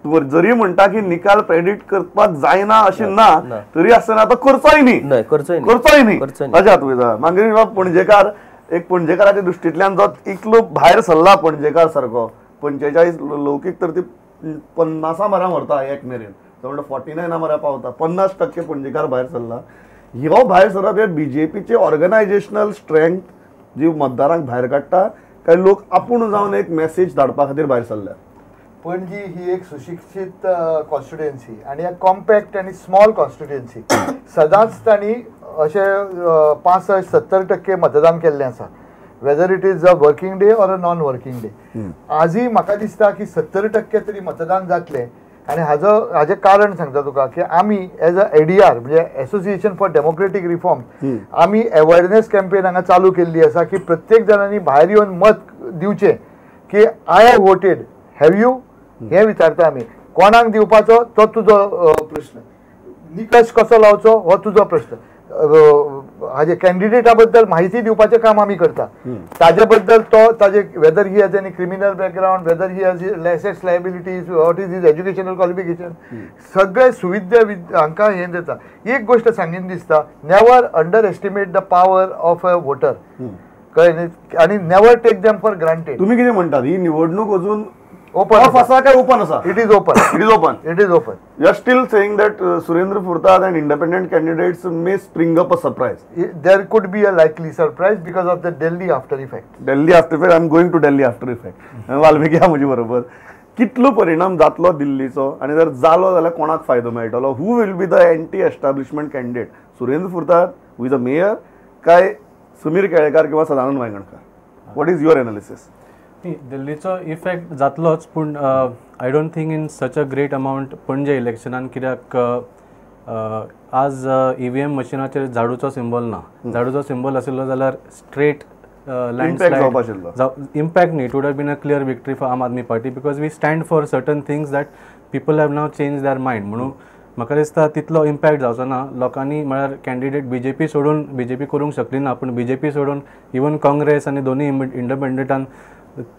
जरी म्हणटा की निकाल प्रेडिक्ट करपाक जायना अशें ना तरी आसतना आता करचोय न्ही अजात वयता मागीर पणजेकार एक पणजेकाराच्या दृश्टींतल्यान जो इतलो भायर सरला पणजेकार सारको 45 लौकीक तर ती 50 मरा व्हरता एक मेरेन तो 49 मरा पावता 50% पणजेकार भायर सरला ह्यो भायर सरप हे बीजेपीचे ऑर्गनायझेशनल स्ट्रेंथ जी मतदारांक भायर काडटा काय लोक आपूण जावन एक मेसेज धाडपा खातीर भायर सरल्या पणजी ही एक सुशिक्षित कॉन्स्टिट्युएन्सी आणि एक कॉम्पॅक्ट आणि स्मॉल कॉन्स्टिट्युएन्सी सदांच तांणी अशे 65-70% मतदान केल्लें आसा whether it is a working day or a non working day आजूय म्हाका दिसता की 70% तरी मतदान जातलें आणि हाजें कारण सांगता तुका की आमी एज अ एडीआर म्हणजे एसोसिएशन फॉर डेमोक्रेटीक रिफॉर्म आमी अवेअरनेस कॅम्पेन हांगा चालू केल्ली आसा की प्रत्येक जाणांनी भायर येवन मत दिवचें की I have voted have you हे विचारता आमी कोणाक दिवपाचो तो तुजो प्रश्न निकश कसो लावचो हो तुजो प्रश्न हाजे कॅन्डिडेटा बद्दल माहिती दिवपाचें काम आमी करता ताजे बद्दल तो ताजे whether he has any criminal background whether he has losses liabilities what is his educational qualification सगळे सुविधा हांकां हें दिता एक गोश्ट सांगीन दिसता never underestimate the power of a voter कळ्ळें आनी never take them for granted तुमी कितें म्हणटात ही निवडणूक अजून open आसा काय ओपन आसा it is open you are still saying that Surendra Furtad and independent candidates may spring up a surprise there could be a likely surprise because of the Delhi after effect I'm going to Delhi after effect Valmiki हा म्हजे बरोबर कितलो परिणाम जातलो दिल्लीचो आणि जर जालो जाल्यार कोणाक फायदो मेळटलो who will be the anti establishment candidate Surendra Furtado who is a mayor काय समीर केळेकार किंवा Sadanand Waingankar what is your analysis दिल्लीचो इफेक्ट जातलोच पूण I don't think in such a great amount पणजे इलेक्शनान कित्याक आज ईव्हीएम मशिनाचेर झाडूचो सिंबल ना झाडूचो सिंबल आशिल्लो जाल्यार स्ट्रेट लँडस्लायड इम्पॅक्ट न्ही it would have been a clear victory for Aam Aadmi Party because we stand for certain things that people have now change their mind म्हणून म्हाका दिसता तितलो इम्पॅक्ट जावचो ना लोकांनी म्हळ्यार कॅन्डिडेट बीजेपी सोडून बीजेपी करूंक शकली ना पूण बीजेपी सोडून इवन काँग्रेस आनी दोनी इंडिपेंडंटान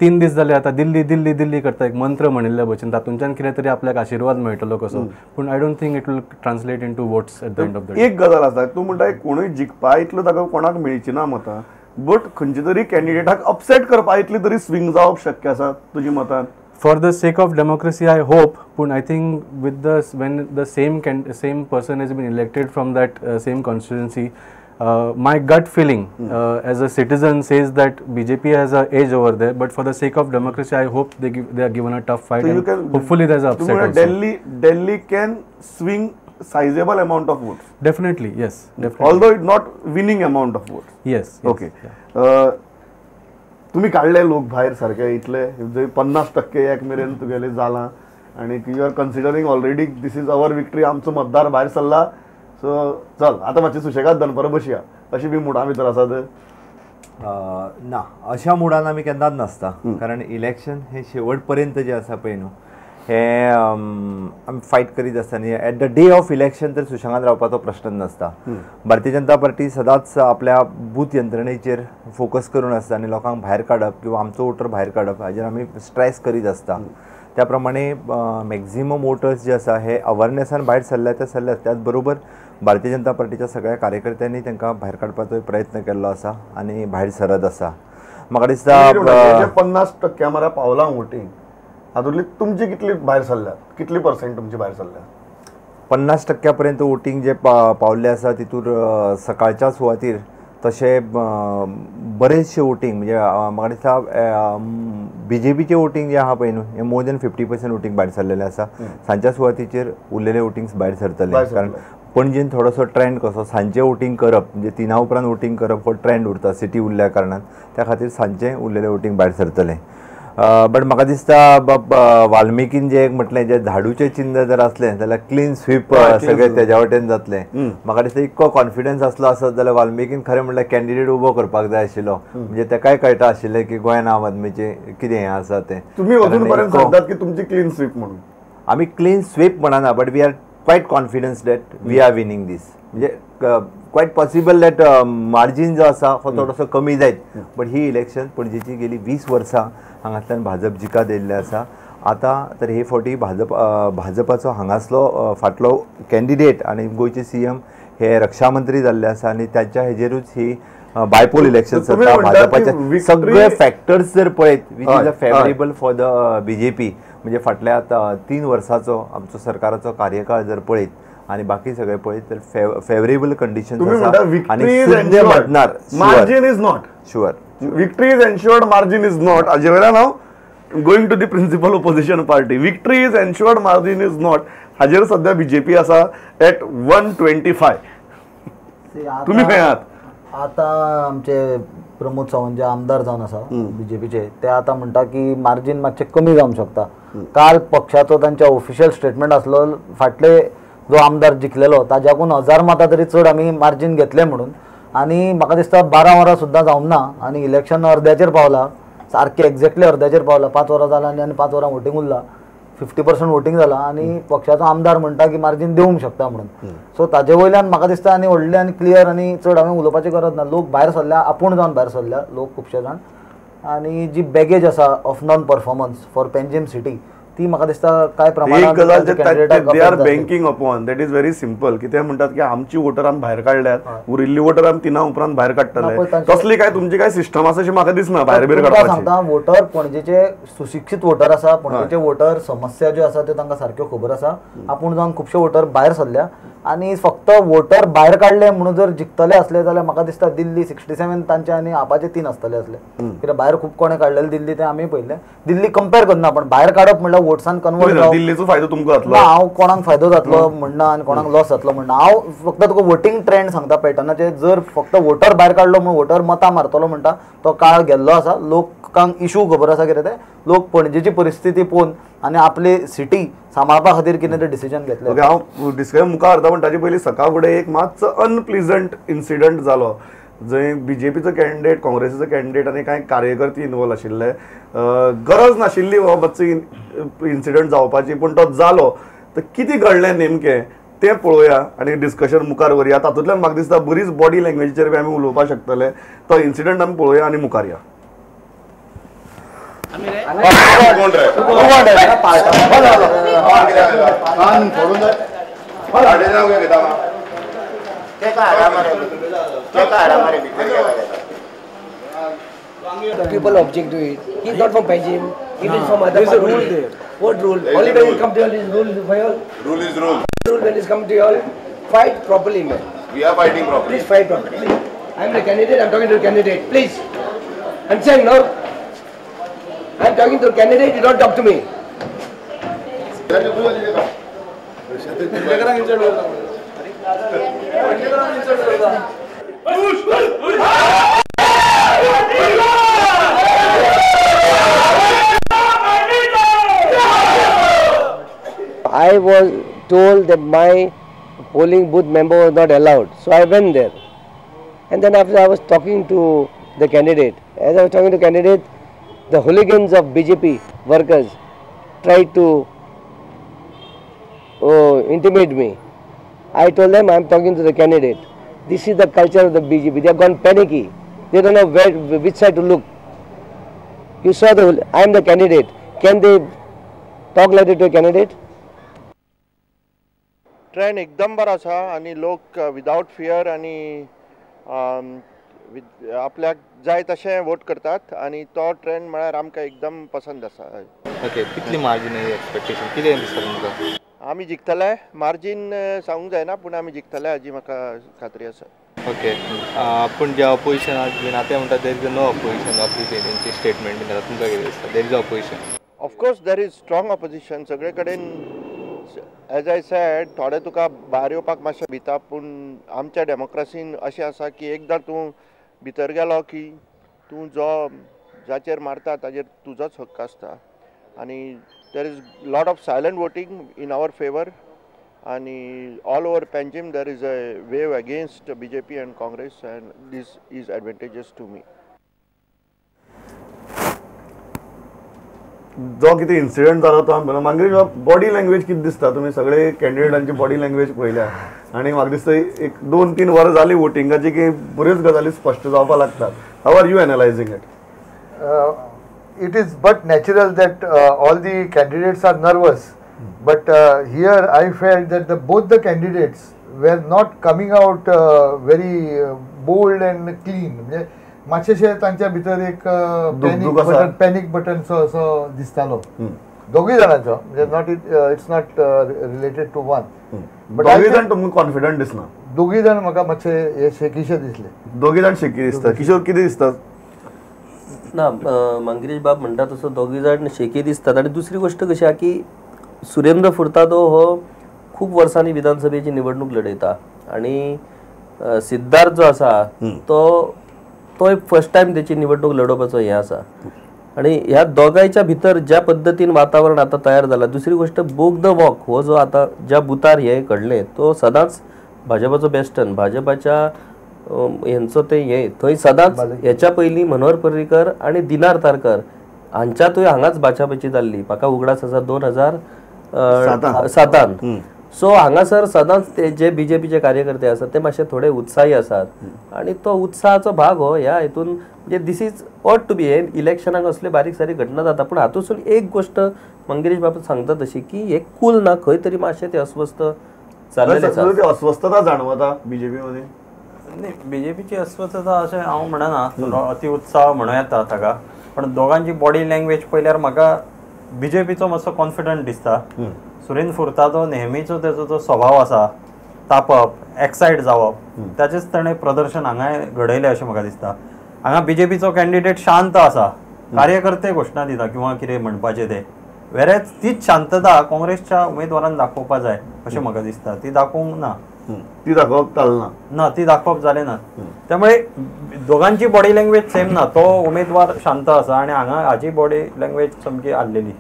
3 दीस जाले आता दिल्ली दिल्ली दिल्ली करता एक मंत्र म्हणिल्ल्या भशेन तातूंच्यान कितें तरी आपल्याक आशिर्वाद मेळटलो कसो पूण I don't think it will translate into votes at the end of the day एक गजाल आसा तूं म्हणटा कोणूय जिखपा इतलो ताका कोणाक मेळची ना मतां बट खंयचे तरी कॅन्डिडेटाक अपसेट करपा इतली तरी स्विंग जावप शक्य आसा तुजी मतान for the sake of democracy I hope पूण I think with the when the same person has been elected from that same constituency my gut feeling as a citizen says that BJP has an edge over there, but for the sake of democracy, I hope they are given a tough fight. So and hopefully there's an upset also. Delhi can swing sizable amount of votes. Definitely, yes. Definitely. Although it's not winning amount of votes. Yes. Okay. तुम्ही काढले लोक भायर सारखे इतले 50% एक मेरेन तुगेले जाला आणि you are considering already this is our victory आमचो मतदार भायर सरला सो चल आता मातशें सुशेगाद दनपारां बसया अशी बी मुडा भितर आसात ना अशा मुडान आमी केन्नाच नासता कारण इलेक्शन हे शेवट पर्यंत जे आसा पळय न्हू हे आमी फायट करीत आसता न्ही at the day of election तर सुशेगाद रावपाचो प्रश्न नासता भारतीय जनता पार्टी सदांच आपल्या बूथ यंत्रणेचेर फोकस करून आसता आनी लोकांक भायर काडप किंवा आमचो वोटर भायर काडप हाजेर आमी स्ट्रेस करीत आसता त्या प्रमाणे मॅक्झिमम वोटर्स जे आसा हे अवेरनेसान भायर सरल्यात त्याच बरोबर भारतीय जनता पार्टीच्या सगळ्या कार्यकर्त्यांनी तांकां भायर काडपाचो प्रयत्न केल्लो आसा आनी भायर सरत आसा म्हाका दिसता 50% मरा पावलां वोटींग हातूंतली तुमची कितली भायर सरल्यात कितली पर्सेंट तुमची भायर सरल्यात 50% पर्यंत वोटींग जे पावल्ले आसा तितूर सकाळच्या सुवातेर तशे बरेचशे वोटींग म्हणजे म्हाका दिसता बीजेपीचे वोटींग जे आहा पळय न्हू हे मोर दॅन 50% वोटींग भायर सरलेले आसा सांजच्या सुवातेचेर उरलेले वोटींग्स भायर सरतले कारण पणजेन थोडोसो ट्रेंड कसो सांजचें वोटींग करप म्हणजे 3 उपरांत वोटींग करप हो ट्रेंड उरता सिटी उरल्या कारणान त्या खातीर सांजचें उरलेलें वोटींग भायर सरतलें बट म्हाका दिसता वाल्मिकीन जे म्हटलें जे झाडूचें चिन्ह जर आसलें जाल्यार क्लीन स्वीप सगळें तेज्या वटेन जातलें म्हाका दिसता इतको कॉन्फिडन्स आसलो आसत जाल्यार वाल्मिकीन खरें म्हणल्यार कॅन्डिडेट उबो करपाक जाय आशिल्लो म्हणजे तेकाय कळटा आशिल्लें की गोंयान आम आदमीचें कितें हें आसा तें तुमी अजून पर्यंत सांगतात की तुमची क्लीन स्वीप म्हणून आमी क्लीन स्वीप म्हणना but we are quite confident that we are winning this म्हणजे quite possible that margin जो आसा हो थोडोसो कमी जायत बट ही इलेक्शन पणजेची गेली 20 वर्सां हांगांतल्यान भाजप जिखत येयल्लें आसा आता तर हे फावटी भाजपाचो हांगासलो फाटलो कॅन्डिडेट आनी गोयचे CM हे रक्षा मंत्री जाल्ले आसा आनी त्याच्या हेजेरूच ही बायपोल इलेक्शन जाता. भाजपाचे सगळे फॅक्टर्स जर पळयत which is a favourable for the BJP म्हणजे फाटल्या 3 वर्साचो आमचो सरकाराचो कार्यकाळ जर पळयत आनी बाकी सगळे पळयत तर फेवरेबल कंडिशन आनी margin is not sure. Victory is ensured, margin is not. हाजे वेळार हांव going to the principal opposition party. Victory is ensured, margin is not. हाजेर सध्या BJP आसा एट 125. तुम्ही खंय आहात? आता आमचे प्रमोद सावंत जे आमदार जावन आसा BJPचे ते आता म्हणटा की मार्जिन मातशें कमी जावंक शकता. काल पक्षाचो तांच्या ऑफिशियल स्टेटमेंट आसलो फाटले जो आमदार जिखलेलो ताज्याकून 1000 मतां तरी चड आमी मार्जिन घेतले म्हणून. आनी म्हाका दिसता 12 वरां सुद्दां जावंक ना आनी इलेक्शन अर्द्याचेर पावला, सारकें एक्झॅक्टली अर्द्याचेर पावला. 5 वरां जालां आनी 5 वरां वोटींग उरला. 50% वोटींग जाला आनी पक्षाचो आमदार म्हणटा की मार्जिन दिवंक शकता म्हणून. सो ताजे वयल्यान म्हाका दिसता आनी व्हडले आनी क्लियर आनी चड हांवें उलोवपाची गरज ना. लोक भायर सरल्या, आपूण जावन भायर सरल्या लोक खुबशे जाण. आनी जी बॅगेज आसा of non performance for Panjim city ती म्हाका दिसता काय प्रमाणात they are banking upon. That is very simple. कितें म्हणटात की आमची वोटर आमी भायर काडल्यात, उरिल्ली वोटर आमी 3 उपरांत भायर काडटले. तसली काय तुमची काय सिस्टम आसा अशी म्हाका दिसना भायर बीर काडपाची. सांगता वोटर पणजेचे सुशिक्षीत वोटर आसा, पणजेचे वोटर समस्या ज्यो आसा त्यो तांकां सारक्यो खबर आसा. आपूण जावन खुबशे वोटर भायर सरल्या आनी फक्त वोटर भायर काडले म्हणून जर जिखतले असले जाल्यार म्हाका दिसता दिल्ली 67 तांचे आनी आपाचे 3 आसतले असले. कित्याक भायर खूब कोणें काडलेले दिल्ली ते आमी पळयले. दिल्ली कंपेर करना पण भायर काडप म्हणल्यार वोट्सान कन्वर्ट दिल्लीचो फायदो तुमकां जातलो. हांव कोणाक फायदो जातलो म्हणना आनी कोणाक लॉस जातलो म्हणना. हांव फक्त तुका वोटींग ट्रेंड सांगता पॅटर्नाचे. जर फक्त वोटर भायर काडलो म्हणून वोटर मतां मारतलो म्हणटा तो काळ गेल्लो आसा. लोकांक इशू खबर आसा कितें ते. लोक पणजेची परिस्थिती पळोवन आनी आपली सिटी सांबाळपा खातीर कितें ते डिसिजन घेतलें. हांव डिस्कशन मुखार व्हरता पण ताचे पयलीं सकाळ फुडें एक मातसो अनप्लिजंट इन्सिडंट जालो जंय BJPचो कॅन्डिडेट, काँग्रेसीचो कॅन्डिडेट आनी कांय कार्यकर्ते इनवॉल्व आशिल्ले. गरज नाशिल्ली हो मातसो इन्सिडंट जावपाची पूण तो जालो. तर कितें घडलें नेमकें तें पळोवया आनी डिस्कशन मुखार व्हरया. तातूंतल्यान म्हाका दिसता बरीच बॉडी लँग्वेजीचेर बी आमी उलोवपाक शकतले. तो इन्सिडंट आमी पळोवया आनी मुखार या. People object to it. He's not from Panjim. He is from other party. Rule there. What rule? Only when it comes to all, is rule for all. Rule is rule. Rule when it's come to all, fight properly, man. We are fighting properly. Please fight properly. I'm the candidate. I'm talking to the candidate. Please. I'm saying no. I'm talking to the candidate. You don't talk to me. I was told that my polling booth member was not allowed, so I went there. And then after I was talking to the candidate. As I was talking to the candidate, the hooligans of BJP workers tried to intimidate me. I told them I am talking to the candidate. This is the culture of the BJP. They have gone panicky. They don't know which side to look. You saw I am the candidate. Can they talk like that to a candidate? Trend एकदम बरो आसा आनी लोक without fear आनी आपल्याक जाय तशें vote करतात आनी तो ट्रेंड म्हळ्यार आमकां एकदम पसंद आसा. ओके, कितली मार्जिन एक्सपेक्टेशन कितें दिसता तुमकां? आमी जिखतले. मार्जिन सांगूंक जायना पूण आमी जिखतले हाजी म्हाका खात्री आसा. ओके, पूण जे ऑपोजिशनाक बीन आतां म्हणटा there is no opposition of the तेंची स्टेटमेंट बीन जाता तुमकां कितें दिसता? There is opposition. Of course there is strong opposition सगळे कडेन. एज आय सेड थोडे तुका भायर येवपाक मातशें भिता पूण आमच्या डेमोक्रेसीन अशें आसा की एकदां तूं भितर गेलो की तूं जाचेर मारता ताजेर तुजोच हक्क आसता. आनी there is lot of silent voting in our favour आनी all over Panjim there is a wave against BJP and Congress and this is advantages to me. जो कितें इन्सिडंट जालो तो आमी मागीर बॉडी लँग्वेज कितें दिसता? तुमी सगळे कॅन्डिडेटांची बॉडी लँग्वेज पळयल्या आनी म्हाका दिसता एक 2-3 वरां जालीं वोटिंगाची की बऱ्योच गजाली स्पश्ट जावपाक लागतात. How are you analysing it? it is but natural that all the candidates are nervous. But here I felt that both the candidates were not coming out very bold and clean. म्हणजे मातशेशे तांच्या भितर एक panic बटनचो असो दिसतालो दोगूय जाणांचो, म्हणजे not it's not related to one. But दोगूय जाण तुमकां कॉन्फिडंट दिसना? दोगूय जाण म्हाका मातशे हे शेकीशे दिसले. दोगूय जाण शेकी दिसता. किशोर कितें दिसता? ना, मंगिरीश बाब म्हणटा तसो दोगूय जाण शेकी दिसतात. आनी दुसरी गोष्ट कशी आहा की सुरेंद्र फुर्तादो हो खूब वर्सांनी विधानसभेची निवडणूक लडयता आनी सिद्धार्थ जो आसा तो एक फर्स्ट टायम त्याची निवडणूक लडोवपाचो हें आसा. आणि ह्या दोगांयच्या भितर ज्या पद्दतीन वातावरण आता तयार जाला. दुसरी गोष्ट बोग द वॉक हो जो आता ज्या बुथार हे घडले तो सदांच भाजपाचो बेस्टन, भाजपाच्या हेंचो ते हे थंय सदांच हेच्या पयलीं मनोहर पर्रीकर आनी दिनार तारकर हांच्यातूय हांगाच भाजपाची जाल्ली. म्हाका उगडास आसा 2007. सो हांगासर सदांच ते जे बीजेपीचे कार्यकर्ते आसात ते मातशे थोडे उत्साही आसात आणि तो उत्साहाचो भाग हो ह्या हेतून म्हणजे दिस इज ऑट टू बी. हे इलेक्शनाक असले बारीक सारीक घटना जाता पण हातूंतसून एक गोष्ट मंगिरीश बाबा सांगता तशी की हे कूल ना, खंय तरी मातशे ते अस्वस्थ जाल्लेले आसा. अस्वस्थता जाणवता बीजेपी मध्ये? न्ही, बीजेपीची अस्वस्थता अशें हांव म्हणना, अति उत्साह म्हणूं येता ताका. पण दोगांची बॉडी लँग्वेज पळयल्यार म्हाका बीजेपीचो मातसो कॉन्फिडंट दिसता. सुरेंद्र फुर्तादो नेहमीचो तेजो जो स्वभाव आसा तापप, एक्सायट जावप, त्याचेच ताणें प्रदर्शन हांगाय घडयलें अशें म्हाका दिसता. हांगा बीजेपीचो कॅन्डिडेट शांत आसा, कार्यकर्ते घोशणा दिता किंवा कितें म्हणपाचें ते, वेरेज तीच शांतता काँग्रेसच्या उमेदवारान दाखोवपा जाय अशें म्हाका दिसता. ती दाखोवंक ना, ती दाखोवप जालना ना, ती दाखोवप जालें ना. त्यामुळे दोगांची बॉडी लँग्वेज सेम ना. तो उमेदवार शांत आसा आणि हांगा हाची बॉडी लँग्वेज सामकी आल्लेली.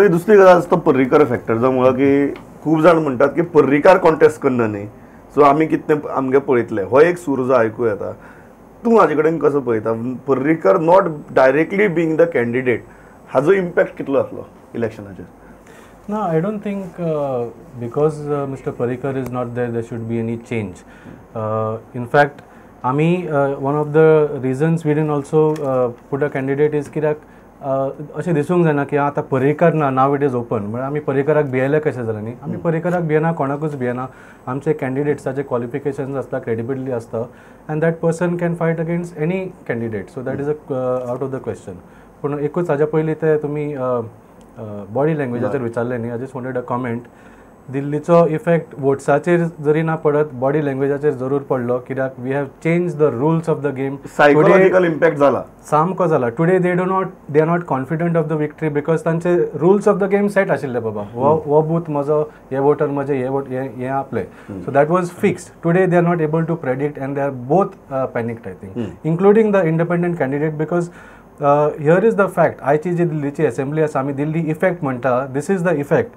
दुसरी गजाल आसता पर्रीकर फॅक्टर जो म्हळ्यार की खूब जाण म्हणटात की पर्रीकार कॉन्टेस्ट करना न्ही, सो आमी कितें आमगे पळयतले, हो एक सूर जो आयकूं येता. तूं हाजे कडेन कसो पळयता? Parrikar not directly being the candidate, Hajo impact कितलो जातलो इलेक्शनाचेर? No, I don't think because Mr. Parrikar is not there, there should be any change. In fact, one of the reasons we didn't also put a candidate is कित्याक अशें दिसूंक जायना की आतां पर्रीकर ना, now it is open. म्हळ्यार आमी पर्रीकराक भियेले कशें जालें न्ही, आमी पर्रीकराक भियेना, कोणाकूच भियेना. आमचे कॅन्डिडेट्साचे क्वॉलिफिकेशन्स आसता, क्रेडिबिलिटी आसता, end that person can fight against any candidate. So that is out of the question. पूण एकूच हाज्या पयलीं ते तुमी बॉडी लँग्वेजाचेर विचारलें न्ही, I just wanted a comment. दिल्लीचो इफेक्ट वोट्साचेर जरी ना पडत, बॉडी लँग्वेजाचेर जरूर पडलो, कित्याक we have change the rules of the game. Psychological impact जाला, सामको जाला. Today they are not confident of the victory because तांचे rules of the game set आशिल्ले. बाबा हो बूथ म्हजो, हे वोटर म्हजे, हे आपले. So that was fixed. Today they are not able to predict and they are both panicked I think, including the independent candidate. Because here is the fact, आयची जी दिल्लीची असेंब्ली आसा, आमी दिल्ली इफेक्ट म्हणटा, this is the effect.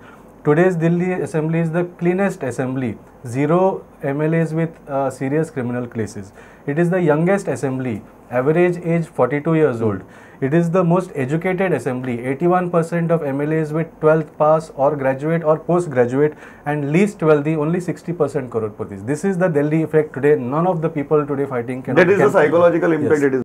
Today's Delhi Assembly is the cleanest assembly. 0 MLAs with serious criminal cases. It is the youngest assembly. Average age 42 years old. It is the most educated assembly. 81% of MLAs with 12th pass or graduate or postgraduate, and least wealthy only 60% crorepati. This is the Delhi effect today. None of the people today fighting can. That is the psychological impact. Yes. It is.